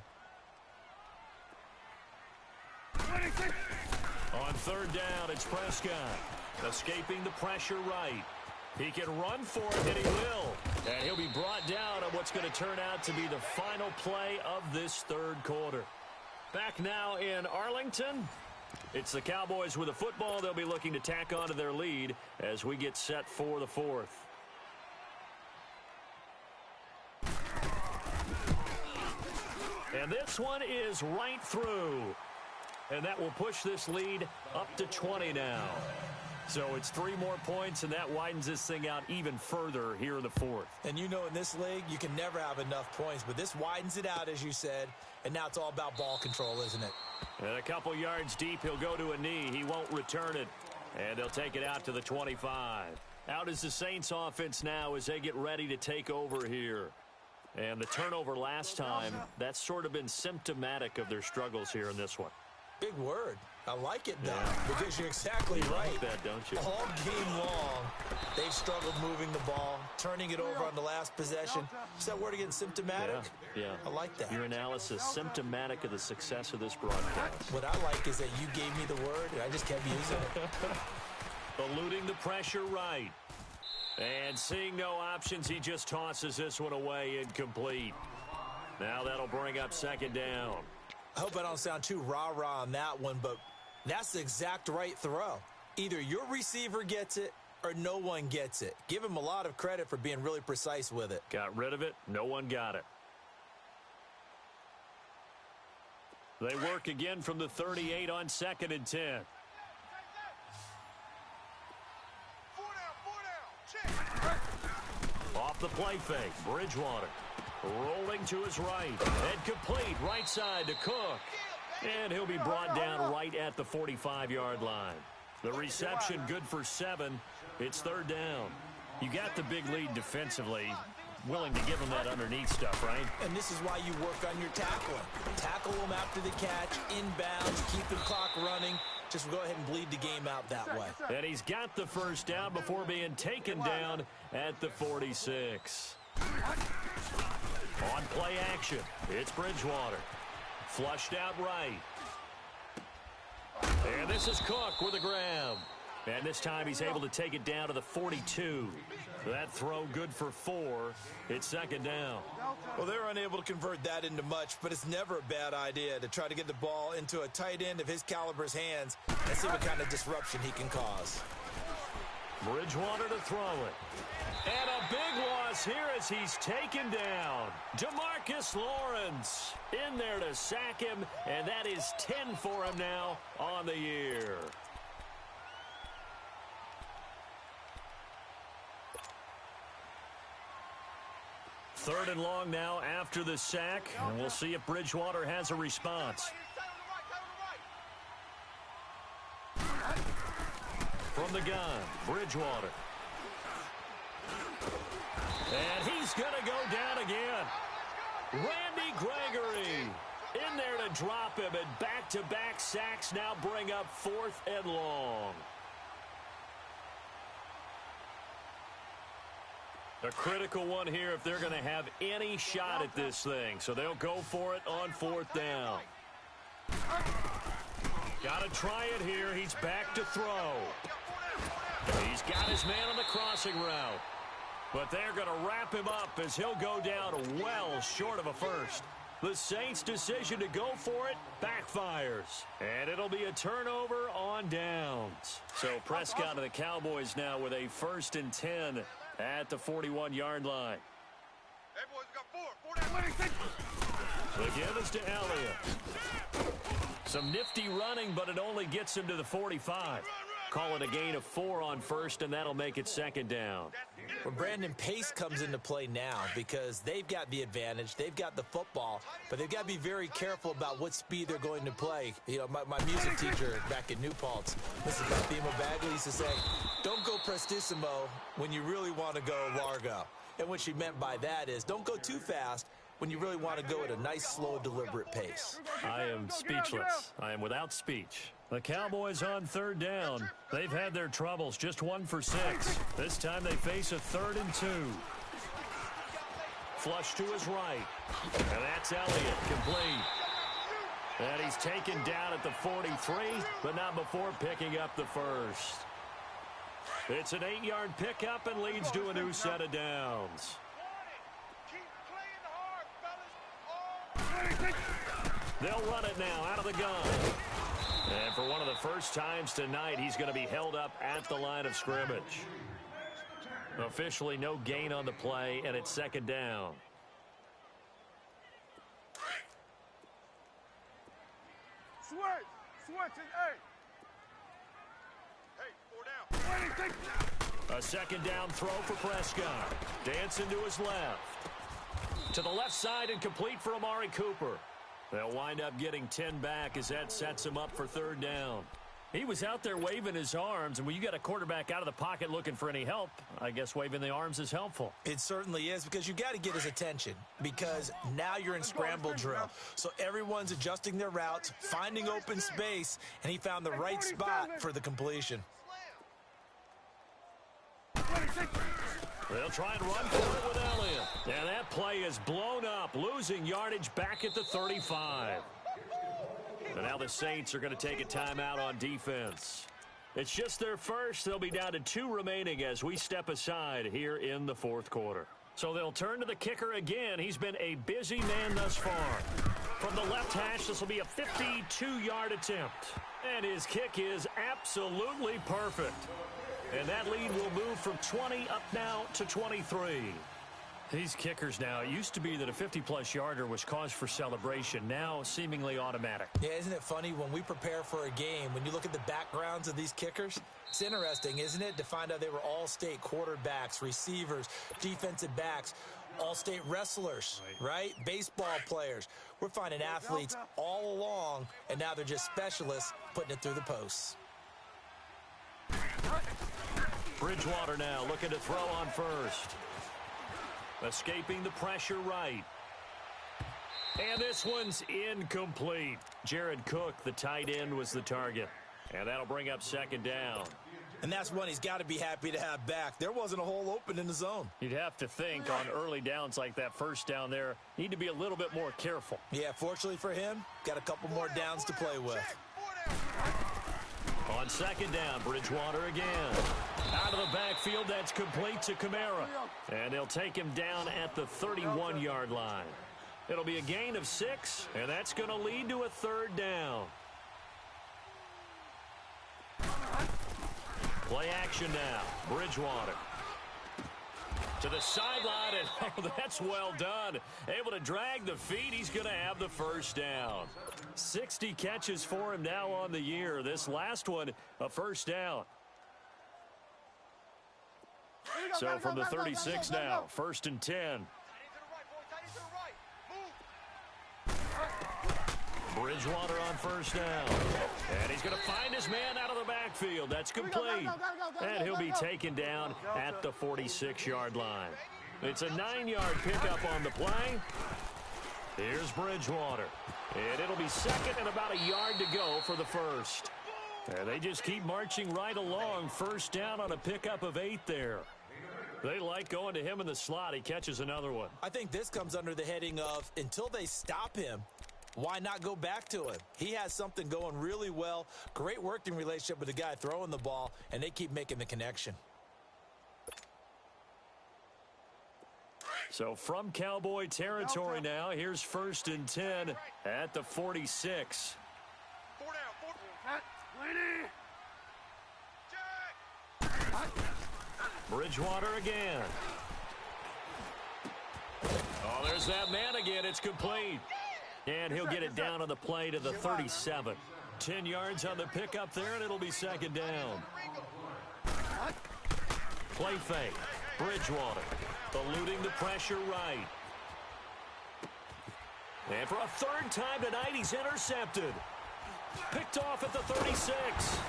On 3rd down, it's Prescott. Escaping the pressure right. He can run for it, and he will. And he'll be brought down on what's going to turn out to be the final play of this 3rd quarter. Back now in Arlington. It's the Cowboys with the football. They'll be looking to tack on to their lead as we get set for the 4th. And this one is right through. And that will push this lead up to 20 now. So it's 3 more points, and that widens this thing out even further here in the 4th. And you know in this league, you can never have enough points, but this widens it out, as you said, and now it's all about ball control, isn't it? And a couple yards deep, he'll go to a knee. He won't return it, and they'll take it out to the 25. Out is the Saints offense now as they get ready to take over here. And the turnover last time, that's sort of been symptomatic of their struggles here in this one. Big word. I like it, though, because you're exactly right. Like that, don't you? All game long, they've struggled moving the ball, turning it over on the last possession. Is that word again, symptomatic? Yeah. I like that. Your analysis, symptomatic of the success of this broadcast. What I like is that you gave me the word, and I just kept using it. Eluding the pressure right. And seeing no options, he just tosses this one away incomplete. Now that'll bring up second down. I hope I don't sound too rah-rah on that one, but that's the exact right throw. Either your receiver gets it or no one gets it. Give him a lot of credit for being really precise with it. Got rid of it. No one got it. They work again from the 38 on 2nd and 10. Off the play fake, Bridgewater rolling to his right and complete right side to Cook, and he'll be brought down right at the 45-yard line. The reception good for 7. It's 3rd down. You got the big lead defensively, willing to give them that underneath stuff, right? And this is why you work on your tackling. Tackle them after the catch, inbounds, keep the clock running. Just go ahead and bleed the game out that way. And he's got the first down before being taken down at the 46. On play action, it's Bridgewater. Flushed out right. And this is Cook with a grab. And this time he's able to take it down to the 42. That throw good for 4. It's 2nd down. Well, they're unable to convert that into much, but it's never a bad idea to try to get the ball into a tight end of his caliber's hands and see what kind of disruption he can cause. Bridgewater to throw it. And a big loss here as he's taken down. Demarcus Lawrence in there to sack him, and that is 10 for him now on the year. Third and long now after the sack, and we'll see if Bridgewater has a response. From the gun, Bridgewater. And he's going to go down again. Randy Gregory in there to drop him, and back-to-back sacks now bring up 4th and long. A critical one here if they're going to have any shot at this thing. So they'll go for it on 4th down. Got to try it here. He's back to throw. He's got his man on the crossing route. But they're going to wrap him up as he'll go down well short of a first. The Saints' decision to go for it backfires. And it'll be a turnover on downs. So Prescott and the Cowboys now with a 1st and 10 at the 41-yard line. Hey, boys, we got 4. The give is to Elliott. Some nifty running, but it only gets him to the 45. Call it a gain of 4 on 1st, and that'll make it 2nd down. Well, Brandon, pace comes into play now because they've got the advantage. They've got the football, but they've got to be very careful about what speed they're going to play. You know, my music teacher back in New Paltz, Mrs. Bethema Bagley, used to say, don't go prestissimo when you really want to go largo. And what she meant by that is don't go too fast when you really want to go at a nice, slow, deliberate pace. I am speechless. I am without speech. The Cowboys on 3rd down. They've had their troubles, just 1 for 6. This time they face a 3rd and 2. Flush to his right. And that's Elliott, complete. And he's taken down at the 43, but not before picking up the first. It's an 8-yard pickup and leads to a new set of downs. They'll run it now out of the gun. And for one of the first times tonight, he's going to be held up at the line of scrimmage. Officially no gain on the play, and it's 2nd down. Switch it, hey. Hey, 4 down. A 2nd down throw for Prescott. Dancing to his left. To the left side and complete for Amari Cooper. They'll wind up getting 10 back as that sets him up for 3rd down. He was out there waving his arms, and when you got a quarterback out of the pocket looking for any help, I guess waving the arms is helpful. It certainly is, because you got to get his attention, because now you're in scramble drill. So everyone's adjusting their routes, finding open space, and he found the right spot for the completion. They'll try and run for it with Elliott. And that play is blown up, losing yardage back at the 35. And now the Saints are going to take a timeout on defense. It's just their first. They'll be down to 2 remaining as we step aside here in the fourth quarter. So they'll turn to the kicker again. He's been a busy man thus far. From the left hash, this will be a 52-yard attempt. And his kick is absolutely perfect. And that lead will move from 20 up now to 23. These kickers now, it used to be that a 50-plus yarder was cause for celebration. Now seemingly automatic. Yeah, isn't it funny when we prepare for a game, when you look at the backgrounds of these kickers? It's interesting, isn't it, to find out they were all-state quarterbacks, receivers, defensive backs, all-state wrestlers, right? Baseball players. We're finding athletes all along, and now they're just specialists putting it through the posts. Bridgewater now looking to throw on first. Escaping the pressure right. And this one's incomplete. Jared Cook, the tight end, was the target. And that'll bring up second down. And that's one he's got to be happy to have back. There wasn't a hole open in the zone. You'd have to think on early downs like that first down there, need to be a little bit more careful. Yeah, fortunately for him, got a couple more downs to play with. On second down, Bridgewater again. Out of the backfield, that's complete to Kamara. And they'll take him down at the 31-yard line. It'll be a gain of 6, and that's going to lead to a third down. Play action now. Bridgewater. To the sideline, and that's well done. Able to drag the feet. He's going to have the first down. 60 catches for him now on the year. This last one, a first down. So from the 36 now, first and 10. Bridgewater on first down. And he's going to find his man out of the backfield. That's complete. And he'll be taken down at the 46-yard line. It's a 9-yard pickup on the play. Here's Bridgewater. And it'll be second and about a yard to go for the first. And they just keep marching right along. First down on a pickup of 8 there. They like going to him in the slot. He catches another one. I think this comes under the heading of until they stop him, why not go back to him? He has something going really well. Great working relationship with the guy throwing the ball, and they keep making the connection. So from Cowboy territory now, here's first and 10 at the 46. 4 down, 4. Bridgewater again. Oh, there's that man again. It's complete. And he'll get it down on the play to the 37. 10 yards on the pickup there, and it'll be second down. Play fake. Bridgewater eluding the pressure right. And for a third time tonight, he's intercepted. Picked off at the 36.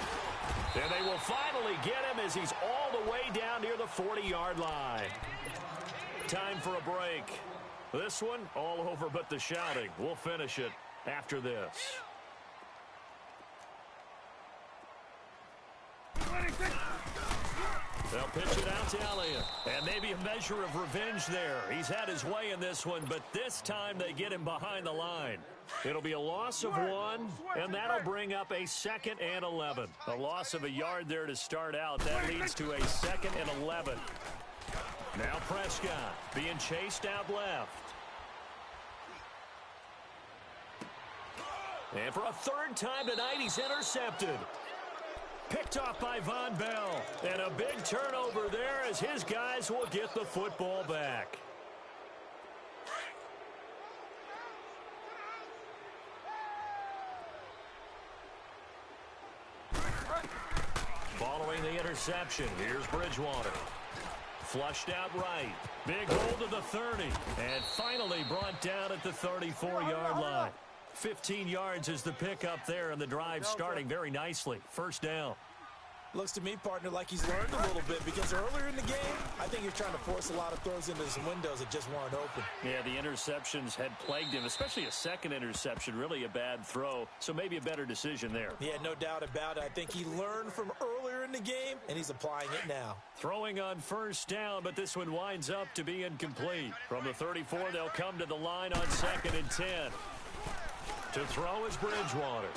And they will finally get him as he's all the way down near the 40-yard line. Time for a break. This one, all over but the shouting. We'll finish it after this. They'll pitch it out to Elliott. And maybe a measure of revenge there. He's had his way in this one, but this time they get him behind the line. It'll be a loss of 1, and that'll bring up a second and 11. A loss of a yard there to start out. That leads to a second and 11. Now Prescott being chased out left. And for a third time tonight, he's intercepted. Picked off by Von Bell. And a big turnover there as his guys will get the football back. Following the interception, here's Bridgewater. Flushed out right. Big hold to the 30. And finally brought down at the 34-yard line. 15 yards is the pickup there, and the drive starting very nicely. First down. Looks to me, partner, like he's learned a little bit because earlier in the game, I think he was trying to force a lot of throws into some windows that just weren't open. Yeah, the interceptions had plagued him, especially a second interception, really a bad throw, so maybe a better decision there. Yeah, no doubt about it. I think he learned from earlier in the game, and he's applying it now. Throwing on first down, but this one winds up to be incomplete. From the 34, they'll come to the line on second and 10. To throw is Bridgewater.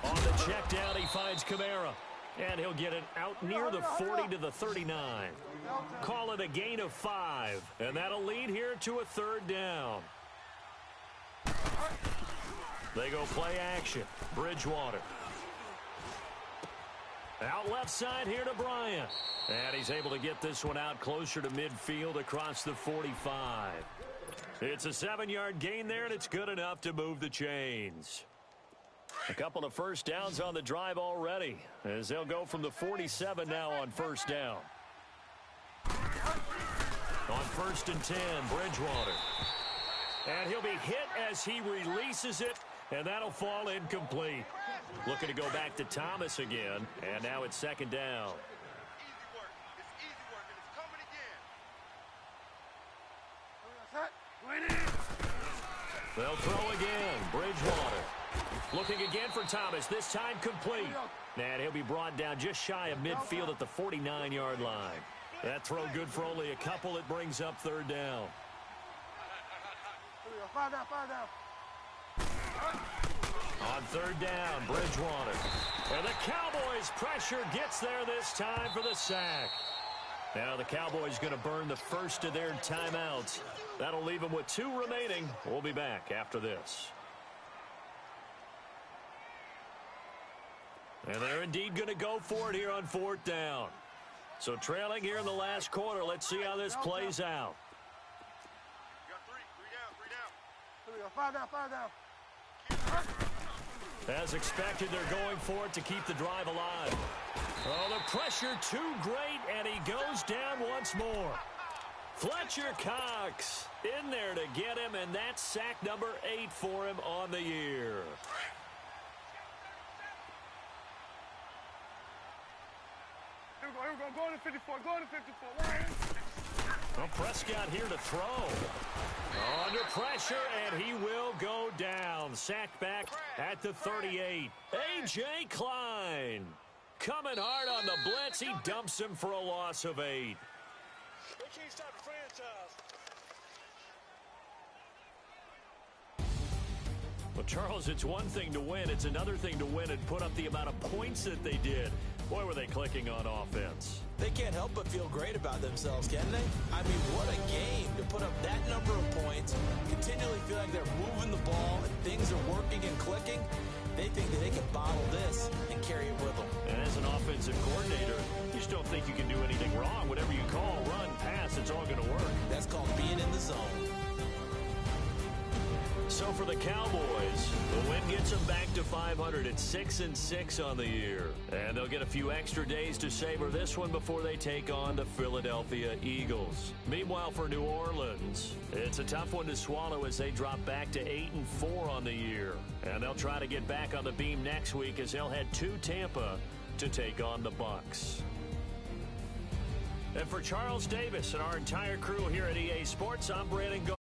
On the check down, he finds Kamara. And he'll get it out near the 40 to the 39. Call it a gain of 5. And that'll lead here to a 3rd down. They go play action. Bridgewater. Out left side here to Bryant. And he's able to get this one out closer to midfield across the 45. It's a 7-yard gain there, and it's good enough to move the chains. A couple of first downs on the drive already, as they'll go from the 47 now on first down. On 1st and 10, Bridgewater. And he'll be hit as he releases it, and that'll fall incomplete. Looking to go back to Thomas again, and now it's 2nd down. Easy work. It's easy work, and it's coming again. They'll throw again. Bridgewater. Looking again for Thomas, this time complete. And he'll be brought down just shy of midfield at the 49-yard line. That throw good for only a couple. It brings up 3rd down. On 3rd down, Bridgewater. And the Cowboys' pressure gets there this time for the sack. Now the Cowboys going to burn the first of their timeouts. That'll leave them with 2 remaining. We'll be back after this. And they're indeed going to go for it here on 4th down. So trailing here in the last quarter. Let's see how this plays out. You got 3 down. 5 down. As expected, they're going for it to keep the drive alive. Oh, the pressure too great, and he goes down once more. Fletcher Cox in there to get him, and that's sack number 8 for him on the year. Here we go. Going to 54. Going to 54. Well, Prescott here to throw. Under pressure, and he will go down. Sacked back at the 38. A.J. Klein coming hard on the blitz. He dumps him for a loss of 8. They can't stop the franchise. Well, Charles, it's one thing to win. It's another thing to win and put up the amount of points that they did. Boy, were they clicking on offense. They can't help but feel great about themselves, can they? I mean, what a game to put up that number of points, continually feel like they're moving the ball, and things are working and clicking. They think that they can bottle this and carry it with them. And as an offensive coordinator, you just don't think you can do anything wrong. Whatever you call, run, pass, it's all going to work. That's called being in the zone. So for the Cowboys, the win gets them back to 500 at 6-6 on the year. And they'll get a few extra days to savor this one before they take on the Philadelphia Eagles. Meanwhile, for New Orleans, it's a tough one to swallow as they drop back to 8-4 on the year. And they'll try to get back on the beam next week as they'll head to Tampa to take on the Bucs. And for Charles Davis and our entire crew here at EA Sports, I'm Brandon Gaudin.